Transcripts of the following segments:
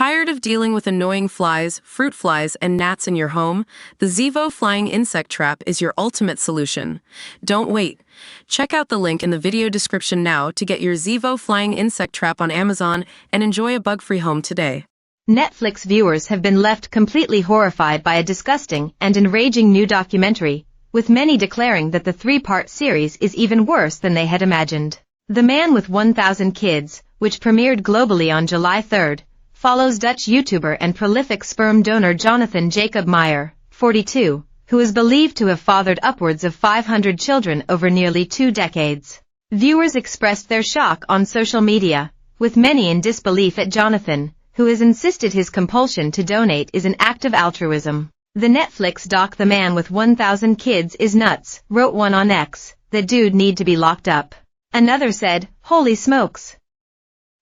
Tired of dealing with annoying flies, fruit flies, and gnats in your home? The Zevo Flying Insect Trap is your ultimate solution. Don't wait. Check out the link in the video description now to get your Zevo Flying Insect Trap on Amazon and enjoy a bug-free home today. Netflix viewers have been left completely horrified by a disgusting and enraging new documentary, with many declaring that the three-part series is even worse than they had imagined. The Man with 1,000 Kids, which premiered globally on July 3rd, follows Dutch YouTuber and prolific sperm donor Jonathan Jacob Meyer, 42, who is believed to have fathered upwards of 500 children over nearly 2 decades. Viewers expressed their shock on social media, with many in disbelief at Jonathan, who has insisted his compulsion to donate is an act of altruism. The Netflix doc The Man with 1,000 Kids is nuts, wrote one on X. That dude need to be locked up. Another said, holy smokes.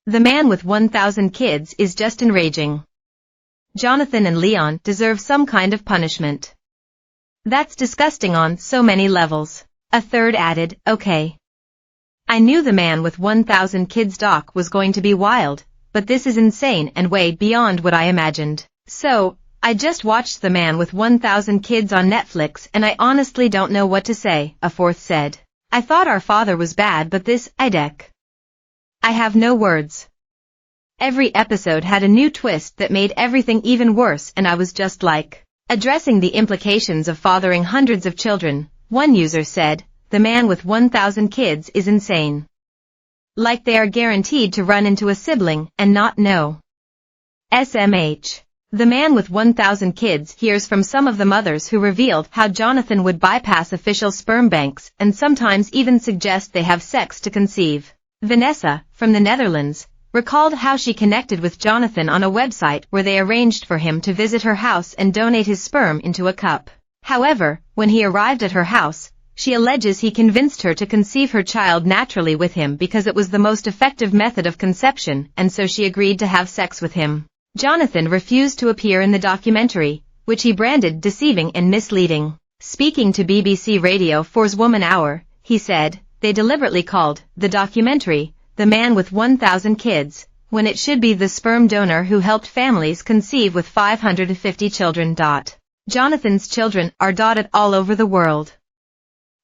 The Man with 1,000 Kids is just enraging. Jonathan and Leon deserve some kind of punishment. That's disgusting on so many levels. A third added, okay. I knew The Man with 1,000 Kids doc was going to be wild, but this is insane and way beyond what I imagined. So, I just watched The Man with 1,000 Kids on Netflix and I honestly don't know what to say, a fourth said. I thought Our Father was bad but this, I have no words. Every episode had a new twist that made everything even worse and I was just like, addressing the implications of fathering hundreds of children, one user said, The Man with 1,000 Kids is insane. Like they are guaranteed to run into a sibling and not know. SMH. The Man with 1,000 Kids hears from some of the mothers who revealed how Jonathan would bypass official sperm banks and sometimes even suggest they have sex to conceive. Vanessa, from the Netherlands, recalled how she connected with Jonathan on a website where they arranged for him to visit her house and donate his sperm into a cup. However, when he arrived at her house, she alleges he convinced her to conceive her child naturally with him because it was the most effective method of conception and so she agreed to have sex with him. Jonathan refused to appear in the documentary, which he branded deceiving and misleading. Speaking to BBC Radio 4's Woman Hour, he said, they deliberately called the documentary The Man with 1,000 Kids, when it should be the sperm donor who helped families conceive with 550 children. Jonathan's children are dotted all over the world.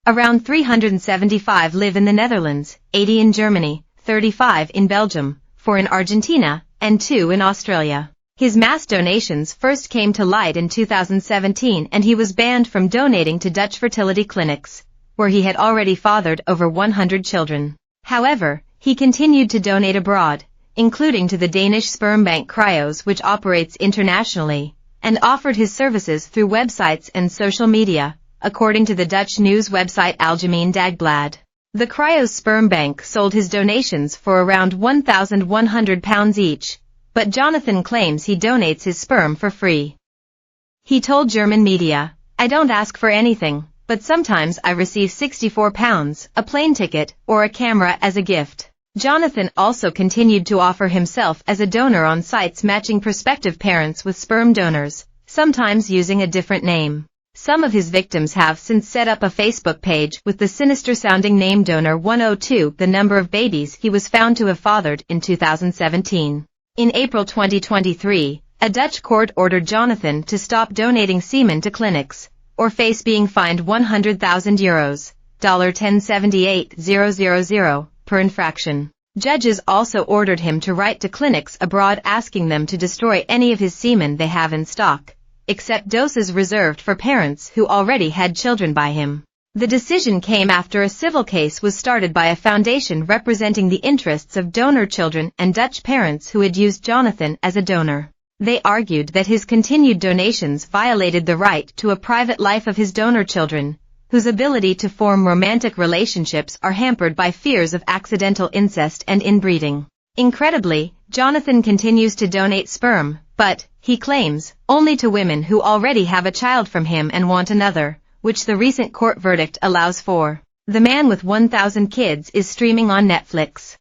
Around 375 live in the Netherlands, 80 in Germany, 35 in Belgium, 4 in Argentina, and 2 in Australia. His mass donations first came to light in 2017 and he was banned from donating to Dutch fertility clinics, where he had already fathered over 100 children. However, he continued to donate abroad, including to the Danish sperm bank Cryos, which operates internationally, and offered his services through websites and social media, according to the Dutch news website Algemeen Dagblad. The Cryos sperm bank sold his donations for around £1,100 each, but Jonathan claims he donates his sperm for free. He told German media, I don't ask for anything, but sometimes I receive £64, a plane ticket, or a camera as a gift. Jonathan also continued to offer himself as a donor on sites matching prospective parents with sperm donors, sometimes using a different name. Some of his victims have since set up a Facebook page with the sinister-sounding name Donor 102, the number of babies he was found to have fathered in 2017. In April 2023, a Dutch court ordered Jonathan to stop donating semen to clinics, or face being fined €100,000, $1078,000, per infraction. Judges also ordered him to write to clinics abroad asking them to destroy any of his semen they have in stock, except doses reserved for parents who already had children by him. The decision came after a civil case was started by a foundation representing the interests of donor children and Dutch parents who had used Jonathan as a donor. They argued that his continued donations violated the right to a private life of his donor children, whose ability to form romantic relationships are hampered by fears of accidental incest and inbreeding. Incredibly, Jonathan continues to donate sperm, but, he claims, only to women who already have a child from him and want another, which the recent court verdict allows for. The Man with 1,000 Kids is streaming on Netflix.